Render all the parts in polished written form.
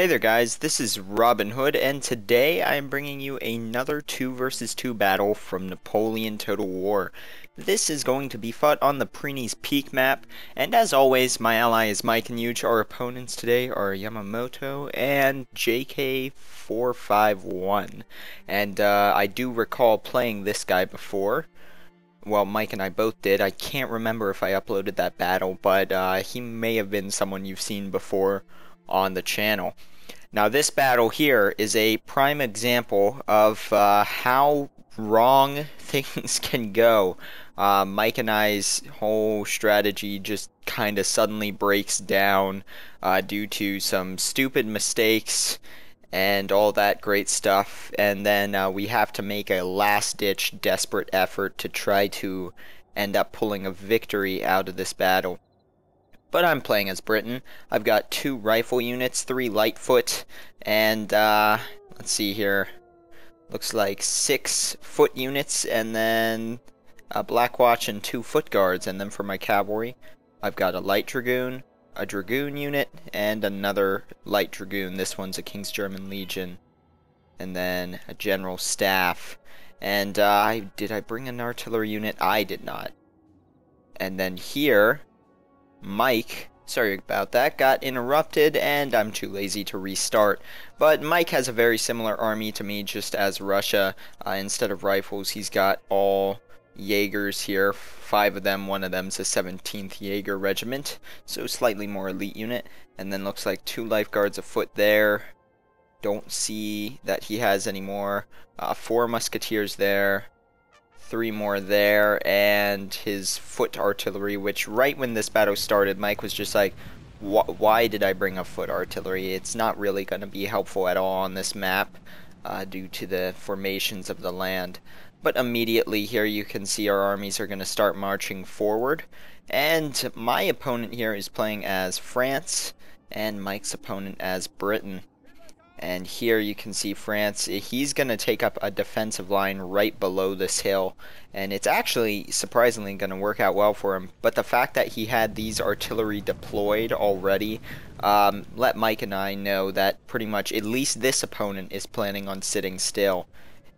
Hey there guys, this is Robin Hood, and today I am bringing you another 2 versus 2 battle from Napoleon Total War. This is going to be fought on the Preeney's Peak map, and as always, my ally is Mike and Huge. Our opponents today are Yamamoto and JK451. And I do recall playing this guy before. Well, Mike and I both did. I can't remember if I uploaded that battle, but he may have been someone you've seen before on the channel. Now this battle here is a prime example of how wrong things can go. Mike and I's whole strategy just kind of suddenly breaks down due to some stupid mistakes and all that great stuff, and then we have to make a last-ditch desperate effort to try to end up pulling a victory out of this battle. But I'm playing as Britain. I've got 2 rifle units, 3 Lightfoot, and let's see here. Looks like 6 foot units, and then a Blackwatch and 2 foot guards. And then for my cavalry, I've got a Light Dragoon, a Dragoon unit, and another Light Dragoon. This one's a King's German Legion, and then a General Staff. And did I bring an artillery unit? I did not. And then here, Mike, sorry about that, got interrupted and I'm too lazy to restart. But Mike has a very similar army to me, just as Russia. Instead of rifles, he's got all Jaegers here, 5 of them. One of them's a 17th Jaeger Regiment, so slightly more elite unit. And then looks like 2 lifeguards afoot there. Don't see that he has any more. 4 musketeers there. 3 more there, and his foot artillery, which right when this battle started, Mike was just like, why did I bring a foot artillery? It's not really going to be helpful at all on this map due to the formations of the land. But immediately here you can see our armies are going to start marching forward, and my opponent here is playing as France, and Mike's opponent as Britain. And here you can see France, he's going to take up a defensive line right below this hill. And it's actually surprisingly going to work out well for him. But the fact that he had these artillery deployed already let Mike and I know that pretty much at least this opponent is planning on sitting still.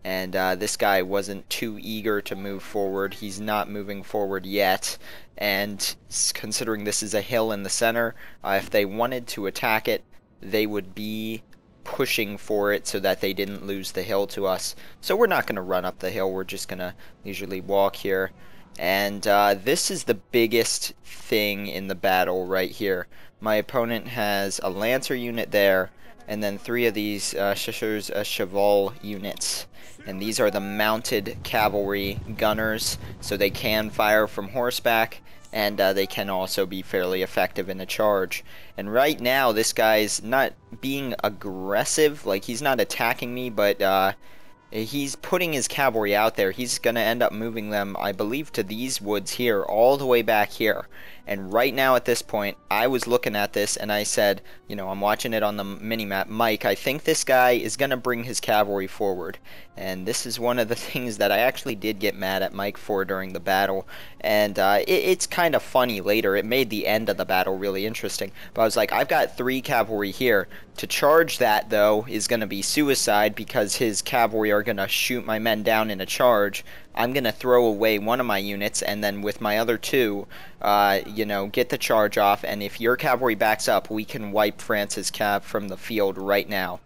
And this guy wasn't too eager to move forward. He's not moving forward yet. And considering this is a hill in the center, if they wanted to attack it, they would be pushing for it so that they didn't lose the hill to us. So we're not going to run up the hill, we're just going to leisurely walk here. And this is the biggest thing in the battle right here. My opponent has a Lancer unit there, and then 3 of these Chasseurs Cheval units. And these are the mounted cavalry gunners, so they can fire from horseback, and they can also be fairly effective in a charge. And right now, this guy's not being aggressive, like he's not attacking me, but he's putting his cavalry out there. He's going to end up moving them, I believe, to these woods here, all the way back here. And right now at this point, I was looking at this and I said, you know, I'm watching it on the mini-map, Mike, I think this guy is going to bring his cavalry forward. And this is one of the things that I actually did get mad at Mike for during the battle. And it's kind of funny later. It made the end of the battle really interesting. But I was like, I've got 3 cavalry here. To charge that, though, is going to be suicide because his cavalry are going to shoot my men down in a charge. I'm going to throw away one of my units, and then with my other 2, you know, get the charge off. And if your cavalry backs up, we can wipe France's cav from the field right now.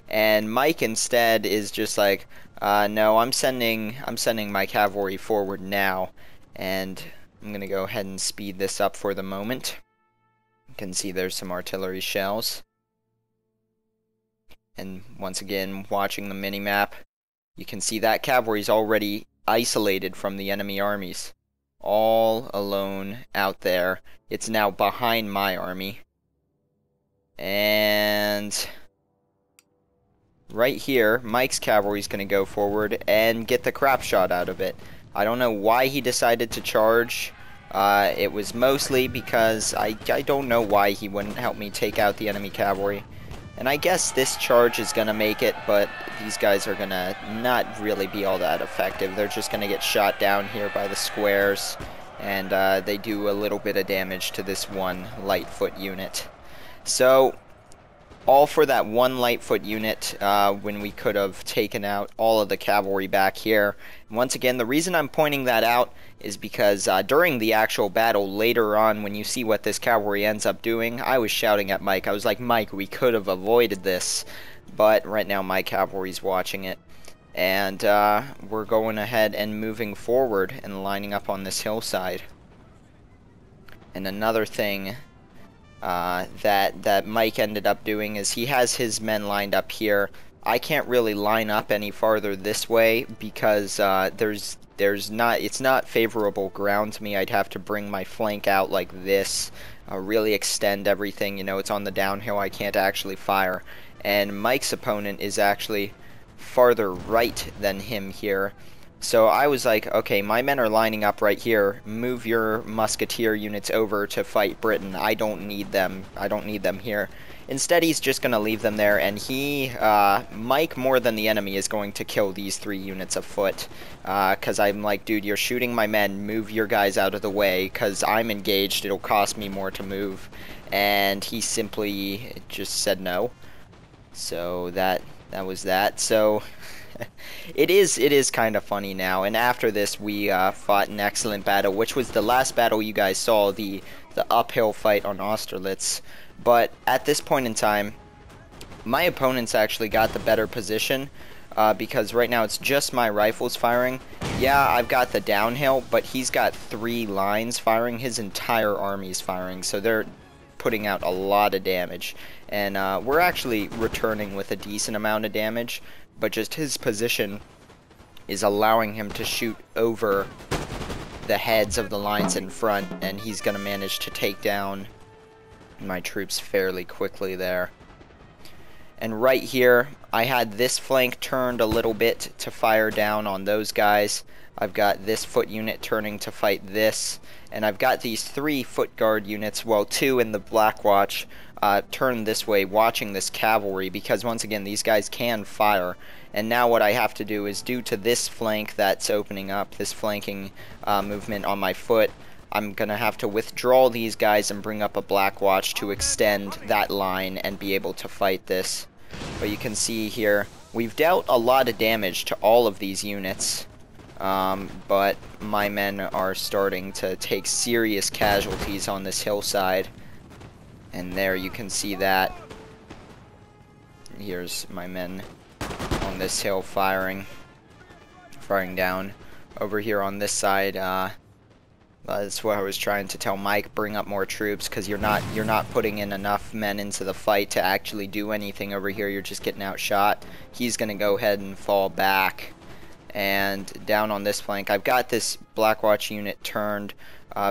And Mike instead is just like, no, I'm sending my cavalry forward now. And I'm going to go ahead and speed this up for the moment. You can see there's some artillery shells. And once again, watching the mini-map, you can see that cavalry is already isolated from the enemy armies. All alone out there. It's now behind my army. And right here, Mike's cavalry is going to go forward and get the crap shot out of it. I don't know why he decided to charge. It was mostly because I don't know why he wouldn't help me take out the enemy cavalry. And I guess this charge is going to make it, but these guys are going to not really be all that effective. They're just going to get shot down here by the squares, and they do a little bit of damage to this one Lightfoot unit. So All for that one Lightfoot unit when we could have taken out all of the cavalry back here. And once again, the reason I'm pointing that out is because during the actual battle later on, when you see what this cavalry ends up doing, I was shouting at Mike. I was like, Mike, we could have avoided this. But right now my cavalry's watching it. And we're going ahead and moving forward and lining up on this hillside. And another thing that Mike ended up doing is he has his men lined up here. I can't really line up any farther this way because it's not favorable ground to me. I'd have to bring my flank out like this, really extend everything. You know, it's on the downhill. I can't actually fire. And Mike's opponent is actually farther right than him here. So I was like, okay, my men are lining up right here. Move your musketeer units over to fight Britain. I don't need them. I don't need them here. Instead, he's just going to leave them there, and Mike, more than the enemy, is going to kill these 3 units of foot. Because I'm like, dude, you're shooting my men. Move your guys out of the way, because I'm engaged. It'll cost me more to move. And he simply just said no. So that was that. So it is kind of funny now. And after this, we fought an excellent battle, which was the last battle you guys saw, the uphill fight on Austerlitz. But at this point in time, my opponents actually got the better position, because right now it's just my rifles firing. Yeah, I've got the downhill, but he's got 3 lines firing. His entire army's firing, so they're putting out a lot of damage. And we're actually returning with a decent amount of damage, but just his position is allowing him to shoot over the heads of the lines in front, and he's going to manage to take down my troops fairly quickly there. And right here, I had this flank turned a little bit to fire down on those guys. I've got this foot unit turning to fight this, and I've got these 3 foot guard units, well, 2 in the Black Watch, turned this way, watching this cavalry, because once again, these guys can fire. And now what I have to do is, due to this flank that's opening up, this flanking movement on my foot, I'm going to have to withdraw these guys and bring up a Black Watch to extend that line and be able to fight this. But you can see here, we've dealt a lot of damage to all of these units, but my men are starting to take serious casualties on this hillside. And there you can see that. Here's my men on this hill firing down. Over here on this side, that's what I was trying to tell Mike, bring up more troops, because you're not putting in enough men into the fight to actually do anything over here. You're just getting outshot. He's going to go ahead and fall back. And down on this flank, I've got this Black Watch unit turned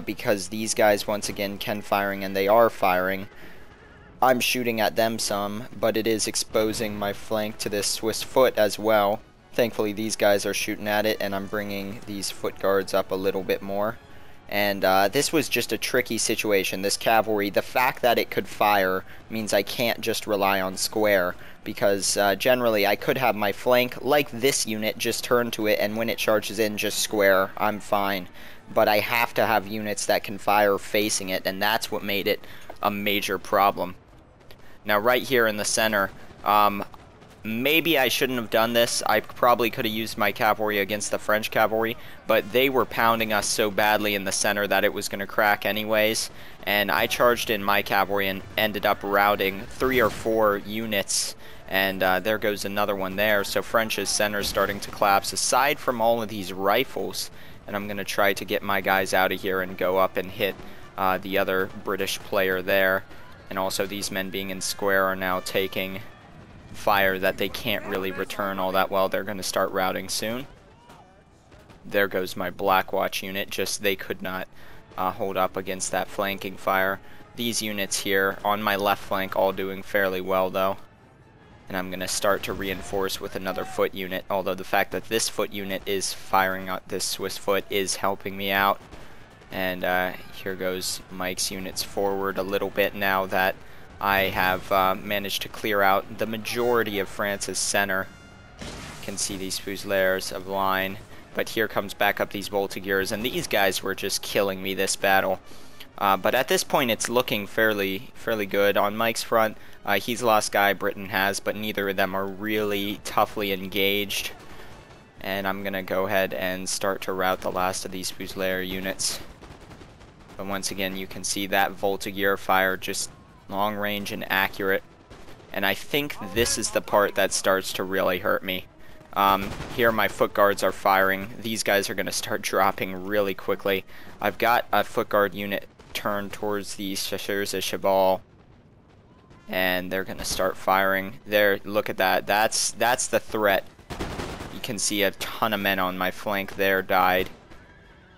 because these guys once again can firing, and they are firing. I'm shooting at them some, but it is exposing my flank to this Swiss foot as well. Thankfully these guys are shooting at it, and I'm bringing these foot guards up a little bit more. And this was just a tricky situation. This cavalry, the fact that it could fire means I can't just rely on square, because generally I could have my flank, like this unit, just turn to it, and when it charges in, just square. I'm fine. But I have to have units that can fire facing it, and that's what made it a major problem. Now right here in the center, maybe I shouldn't have done this. I probably could have used my cavalry against the French cavalry, but they were pounding us so badly in the center that it was going to crack anyways. And I charged in my cavalry and ended up routing 3 or 4 units, and there goes another one there. So French's center is starting to collapse, aside from all of these rifles. And I'm going to try to get my guys out of here and go up and hit the other British player there. And also these men being in square are now taking fire that they can't really return all that well. They're going to start routing soon. There goes my Black Watch unit. Just they could not hold up against that flanking fire. These units here on my left flank all doing fairly well though. And I'm going to start to reinforce with another foot unit, although the fact that this foot unit is firing out this Swiss foot is helping me out. And here goes Mike's units forward a little bit now that I have managed to clear out the majority of France's center. You can see these fusiliers of line, but here comes back up these voltigeurs, and these guys were just killing me this battle. But at this point, it's looking fairly good. On Mike's front, he's lost guy, Britain has, but neither of them are really toughly engaged. And I'm gonna go ahead and start to rout the last of these Fusilier units. But once again, you can see that Voltigeur fire, just long range and accurate. And I think this is the part that starts to really hurt me. Here my foot guards are firing. These guys are going to start dropping really quickly. I've got a foot guard unit turned towards the Chasseurs de Cheval, and they're going to start firing. There, look at that. That's the threat. You can see a ton of men on my flank there died.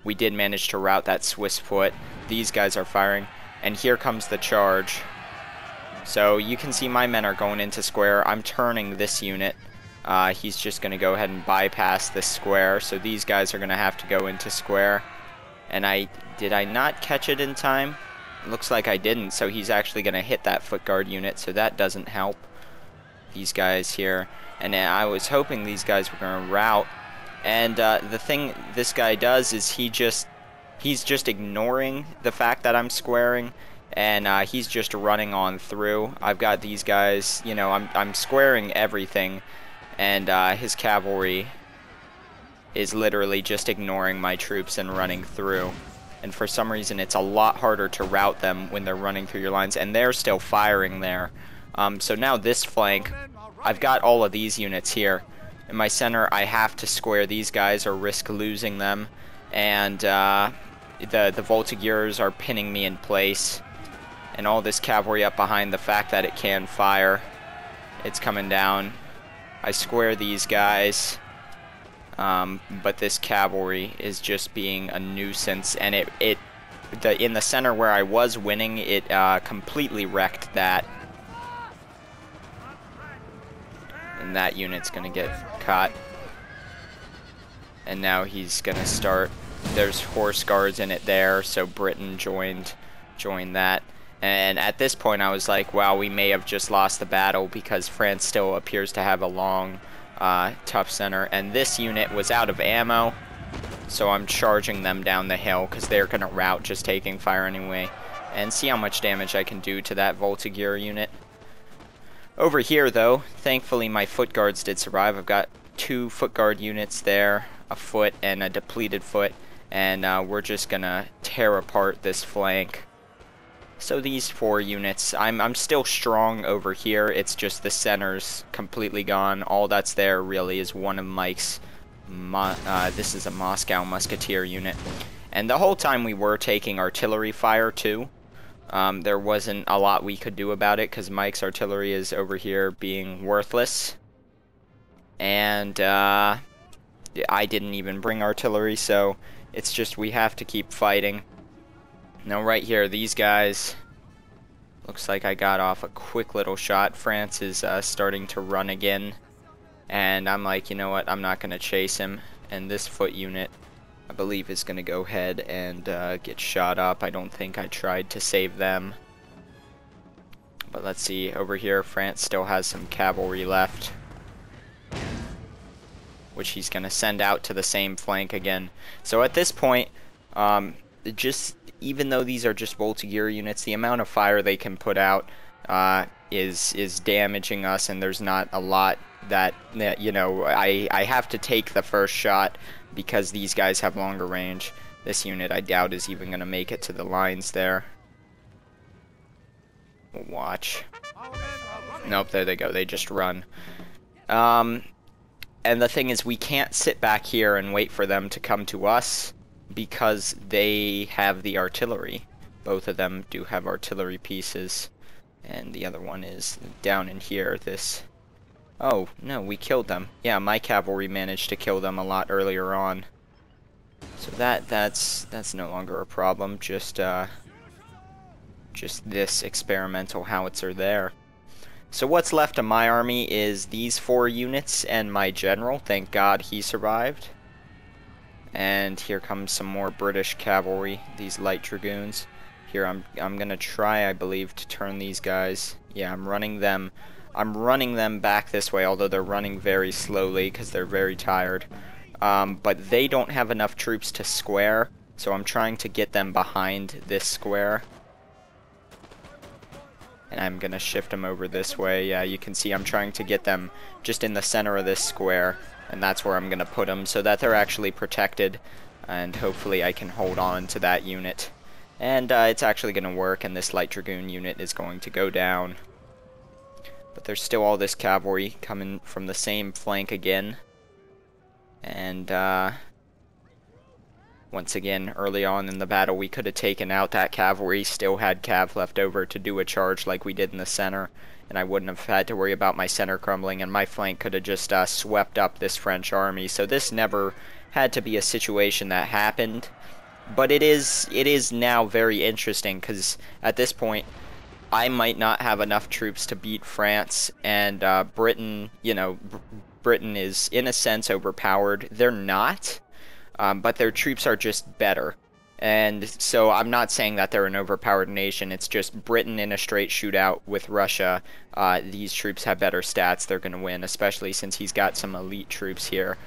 We did manage to rout that Swiss foot. These guys are firing, and here comes the charge. So you can see my men are going into square. I'm turning this unit. He's just going to go ahead and bypass this square, so these guys are going to have to go into square. And did I not catch it in time? Looks like I didn't, so he's actually going to hit that foot guard unit, so that doesn't help these guys here. And I was hoping these guys were going to rout. And the thing this guy does is he's just ignoring the fact that I'm squaring, and he's just running on through. I've got these guys, you know, I'm squaring everything, and his cavalry is literally just ignoring my troops and running through. And for some reason, it's a lot harder to rout them when they're running through your lines, and they're still firing there. So now this flank, I've got all of these units here. In my center, I have to square these guys or risk losing them, and the Voltigeurs are pinning me in place. And all this cavalry up behind, the fact that it can fire, it's coming down. I square these guys, but this cavalry is just being a nuisance, and in the center where I was winning, it completely wrecked that. And that unit's gonna get caught. And now he's gonna start. There's horse guards in it there, so Britain joined that. And at this point I was like, wow, we may have just lost the battle, because France still appears to have a long, tough center. And this unit was out of ammo, so I'm charging them down the hill, because they're gonna rout just taking fire anyway. And see how much damage I can do to that Voltigeur unit. Over here, though, thankfully my foot guards did survive. I've got 2 foot guard units there, a foot and a depleted foot, and we're just gonna tear apart this flank. So these 4 units, I'm still strong over here. It's just the center's completely gone. All that's there really is one of Mike's. This is a Moscow Musketeer unit, and the whole time we were taking artillery fire too. There wasn't a lot we could do about it, because Mike's artillery is over here being worthless. And I didn't even bring artillery, so it's just we have to keep fighting. Now right here, these guys, looks like I got off a quick little shot. France is starting to run again, and I'm like, you know what, I'm not going to chase him. And this foot unit, I believe, is going to go ahead and get shot up. I don't think I tried to save them. But let's see, over here France still has some cavalry left, which he's going to send out to the same flank again. So at this point, even though these are just Voltigeur units, the amount of fire they can put out is damaging us, and there's not a lot that you know, I have to take the first shot, because these guys have longer range. This unit I doubt is even going to make it to the lines there. We'll watch. Nope, there they go. They just run. And the thing is, we can't sit back here and wait for them to come to us, because they have the artillery. Both of them do have artillery pieces. And the other one is down in here. Oh, no, we killed them. Yeah, my cavalry managed to kill them a lot earlier on. So that's no longer a problem. Just this experimental howitzer there. So what's left of my army is these 4 units and my general. Thank God he survived. And here comes some more British cavalry, these light dragoons. Here I'm gonna try, I believe, to turn these guys. Yeah, I'm running them back this way, although they're running very slowly because they're very tired. But they don't have enough troops to square, So I'm trying to get them behind this square. And I'm going to shift them over this way. Yeah, you can see I'm trying to get them just in the center of this square. And that's where I'm going to put them so that they're actually protected. And hopefully I can hold on to that unit. And it's actually going to work, and this light dragoon unit is going to go down. But there's still all this cavalry coming from the same flank again. And once again, early on in the battle, we could have taken out that cavalry, still had cav left over to do a charge like we did in the center, and I wouldn't have had to worry about my center crumbling, and my flank could have just swept up this French army. So this never had to be a situation that happened, but it is now very interesting, because at this point, I might not have enough troops to beat France, and Britain, you know, Britain is in a sense overpowered. They're not. But their troops are just better. And so I'm not saying that they're an overpowered nation. It's just Britain in a straight shootout with Russia. These troops have better stats. They're going to win, especially since he's got some elite troops here.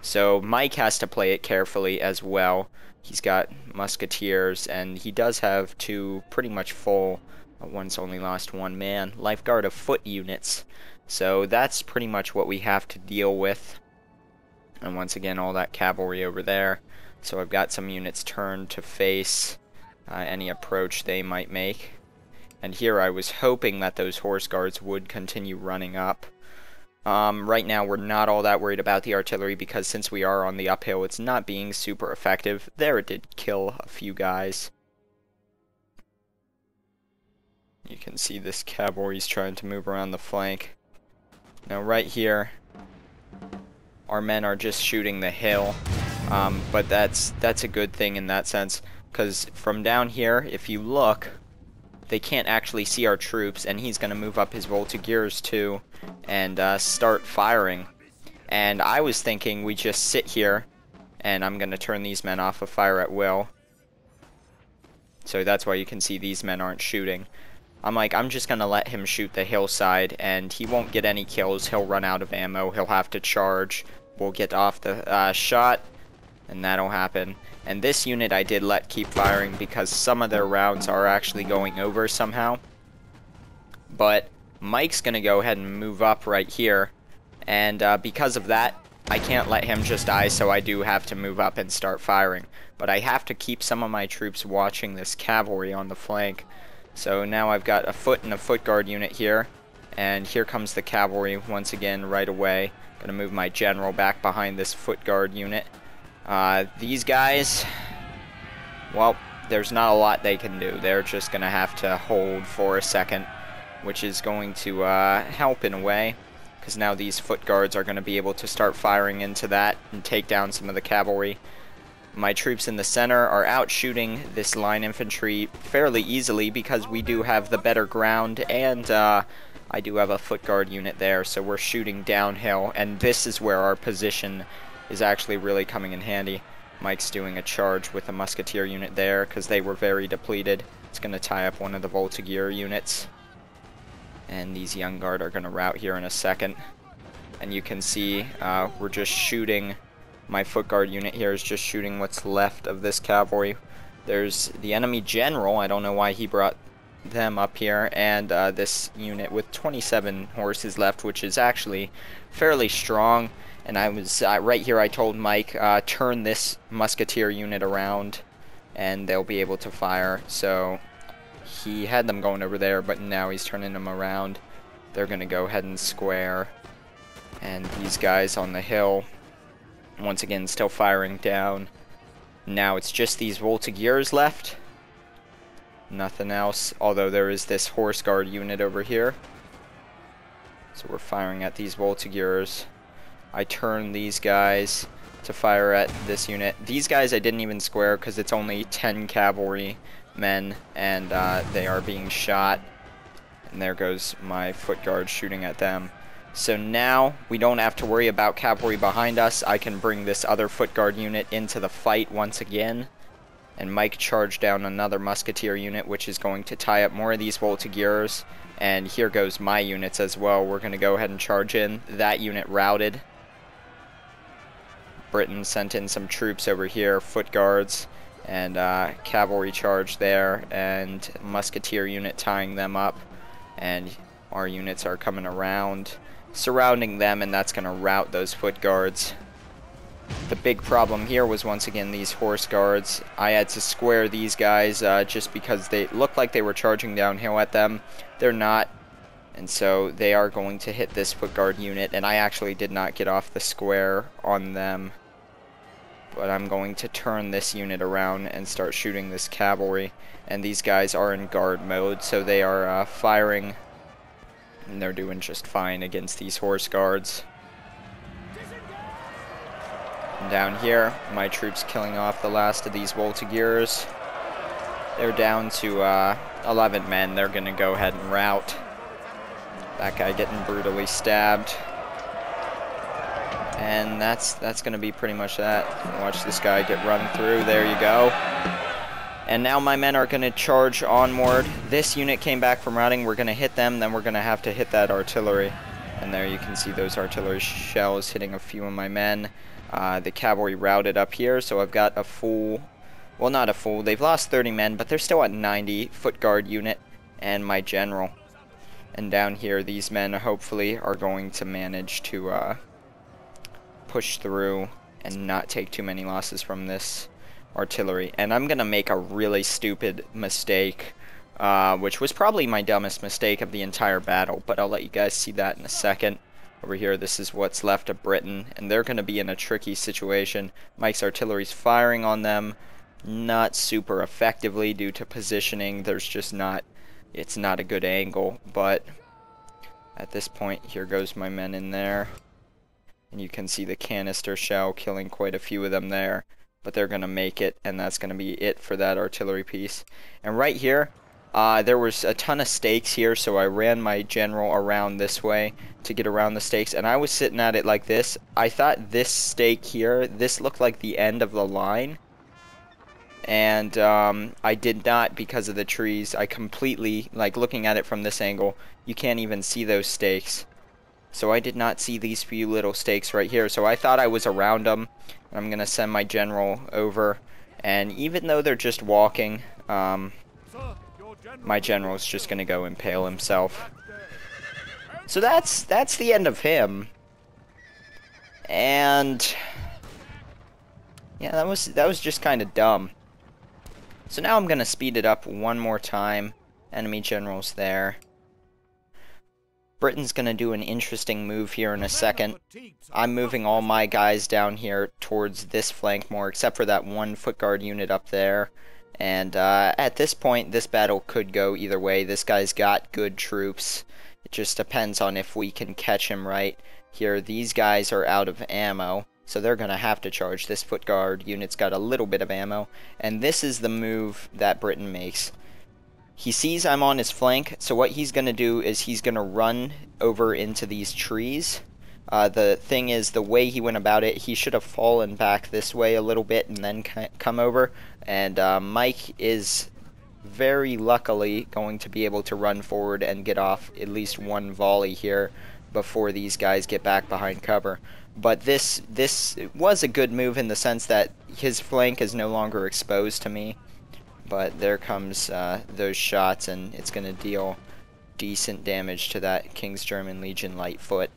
So Mike has to play it carefully as well. He's got musketeers, and he does have two pretty much full, one's only lost one man, lifeguard of foot units. So that's pretty much what we have to deal with. And once again, all that cavalry over there. So I've got some units turned to face any approach they might make. And here I was hoping that those horse guards would continue running up. Right now we're not all that worried about the artillery, because since we are on the uphill, it's not being super effective. There it did kill a few guys. You can see this cavalry's trying to move around the flank. Now right here, our men are just shooting the hill, but that's a good thing in that sense, because from down here, if you look, they can't actually see our troops, and he's going to move up his voltigeurs too, and start firing. And I was thinking we just sit here, and I'm going to turn these men off of fire at will. So that's why you can see these men aren't shooting. I'm like, I'm just going to let him shoot the hillside, and he won't get any kills. He'll run out of ammo. He'll have to charge. We'll get off the shot, and that'll happen. And this unit I did let keep firing because some of their rounds are actually going over somehow. But Mike's going to go ahead and move up right here, and because of that, I can't let him just die, so I do have to move up and start firing. But I have to keep some of my troops watching this cavalry on the flank. So now I've got a foot and a foot guard unit here, and here comes the cavalry once again right away. Gonna move my general back behind this foot guard unit. These guys, well, there's not a lot they can do. They're just gonna have to hold for a second, which is going to help in a way, because now these foot guards are gonna be able to start firing into that and take down some of the cavalry. My troops in the center are out shooting this line infantry fairly easily because we do have the better ground, and I do have a foot guard unit there, so we're shooting downhill, and this is where our position is actually really coming in handy. Mike's doing a charge with a musketeer unit there because they were very depleted. It's going to tie up one of the voltigeur units, and these young guard are going to rout here in a second. And you can see we're just shooting. My foot guard unit here is just shooting what's left of this cavalry. There's the enemy general. I don't know why he brought them up here, and this unit with 27 horses left, which is actually fairly strong. And I was right here, I told Mike, turn this musketeer unit around and they'll be able to fire. So he had them going over there, but now he's turning them around. They're going to go ahead and square. And these guys on the hill, once again, still firing down. Now it's just these voltigeurs left. Nothing else, although there is this horse guard unit over here. So we're firing at these voltigeurs. I turn these guys to fire at this unit. These guys I didn't even square because it's only 10 cavalry men, and they are being shot. And there goes my foot guard shooting at them. So now we don't have to worry about cavalry behind us. I can bring this other foot guard unit into the fight once again. And Mike charged down another musketeer unit, which is going to tie up more of these voltigeurs. And here goes my units as well. We're going to go ahead and charge in. That unit routed. Britain sent in some troops over here, foot guards. And cavalry charge there, and musketeer unit tying them up, and our units are coming around, surrounding them, and that's going to rout those foot guards. The big problem here was once again these horse guards. I had to square these guys just because they looked like they were charging downhill at them. They're not, and so they are going to hit this foot guard unit, and I actually did not get off the square on them. But I'm going to turn this unit around and start shooting this cavalry. And these guys are in guard mode, so they are firing, and they're doing just fine against these horse guards. And down here, my troops killing off the last of these Voltigeurs. They're down to 11 men. They're going to go ahead and rout. That guy getting brutally stabbed. And that's going to be pretty much that. Watch this guy get run through. There you go. And now my men are going to charge onward. This unit came back from routing. We're going to hit them. Then we're going to have to hit that artillery. And there you can see those artillery shells hitting a few of my men. The cavalry routed up here. So I've got a full... Well, not a full. They've lost 30 men, but they're still at 90. Foot guard unit and my general. And down here, these men hopefully are going to manage to... push through and not take too many losses from this artillery. And I'm gonna make a really stupid mistake, which was probably my dumbest mistake of the entire battle, but I'll let you guys see that in a second. Over here, this is what's left of Britain, and they're gonna be in a tricky situation. Mike's artillery's firing on them, not super effectively due to positioning. There's just not, it's not a good angle, but at this point, here goes my men in there. And you can see the canister shell killing quite a few of them there. But they're going to make it, and that's going to be it for that artillery piece. And right here, there was a ton of stakes here, so I ran my general around this way to get around the stakes. And I was sitting at it like this. I thought this stake here, this looked like the end of the line. And I did not because of the trees. I completely, like looking at it from this angle, you can't even see those stakes. So I did not see these few little stakes right here. So I thought I was around them. I'm going to send my general over. And even though they're just walking, my general's just going to go impale himself. So that's the end of him. And yeah, that was just kind of dumb. So now I'm going to speed it up one more time. Enemy general's there. Britain's going to do an interesting move here in a second. I'm moving all my guys down here towards this flank more, except for that one foot guard unit up there. And at this point, this battle could go either way. This guy's got good troops. It just depends on if we can catch him right. Here, these guys are out of ammo, so they're going to have to charge. This foot guard unit's got a little bit of ammo. And this is the move that Britain makes. He sees I'm on his flank, so what he's going to do is he's going to run over into these trees. The thing is, the way he went about it, he should have fallen back this way a little bit and then come over. And Mike is very luckily going to be able to run forward and get off at least one volley here before these guys get back behind cover. But this was a good move in the sense that his flank is no longer exposed to me. But there comes those shots, and it's going to deal decent damage to that King's German Legion Lightfoot.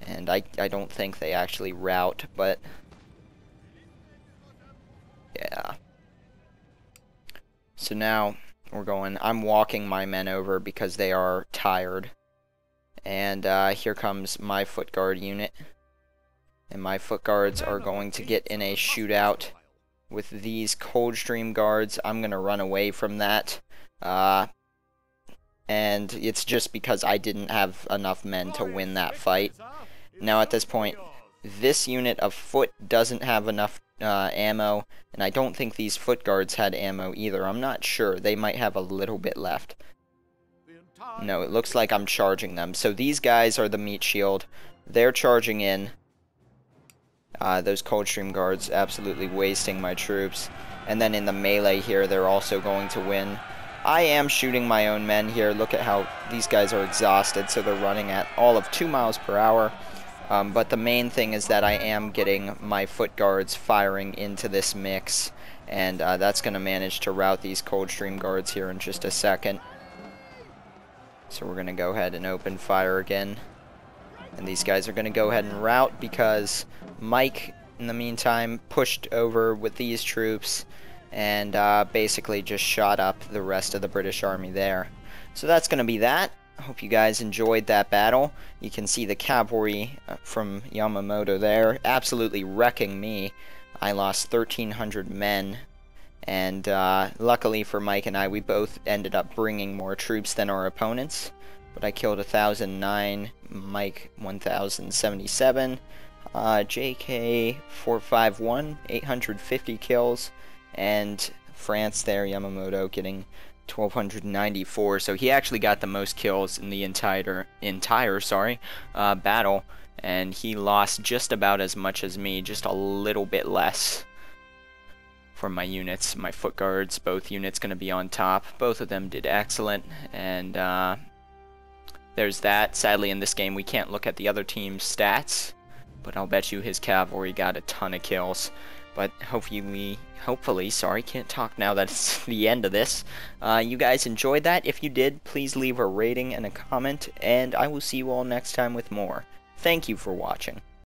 And I don't think they actually rout, but yeah. So now I'm walking my men over because they are tired. And here comes my foot guard unit. And my foot guards are going to get in a shootout with these Coldstream guards. I'm going to run away from that. And it's just because I didn't have enough men to win that fight. Now at this point, this unit of foot doesn't have enough ammo, and I don't think these foot guards had ammo either. I'm not sure. They might have a little bit left. No, it looks like I'm charging them. So these guys are the meat shield. They're charging in. Those Coldstream guards absolutely wasting my troops. And then in the melee here, they're also going to win. I am shooting my own men here. Look at how these guys are exhausted, so they're running at all of 2 miles per hour. But the main thing is that I am getting my foot guards firing into this mix, and that's going to manage to rout these Coldstream guards here in just a second. So we're going to go ahead and open fire again. And these guys are going to go ahead and rout because Mike, in the meantime, pushed over with these troops and basically just shot up the rest of the British Army there. So that's going to be that. I hope you guys enjoyed that battle. You can see the cavalry from Yamamoto there absolutely wrecking me. I lost 1,300 men. And luckily for Mike and I, we both ended up bringing more troops than our opponents. But I killed 1,009, Mike 1,077, JK 451, 850 kills, and France there, Yamamoto, getting 1,294. So he actually got the most kills in the entire battle, and he lost just about as much as me, just a little bit less. For my units, my foot guards, both units going to be on top. Both of them did excellent, and there's that. Sadly, in this game, we can't look at the other team's stats, but I'll bet you his cavalry got a ton of kills. But hopefully, sorry, can't talk now that it's the end of this. You guys enjoyed that. If you did, please leave a rating and a comment, and I will see you all next time with more. Thank you for watching.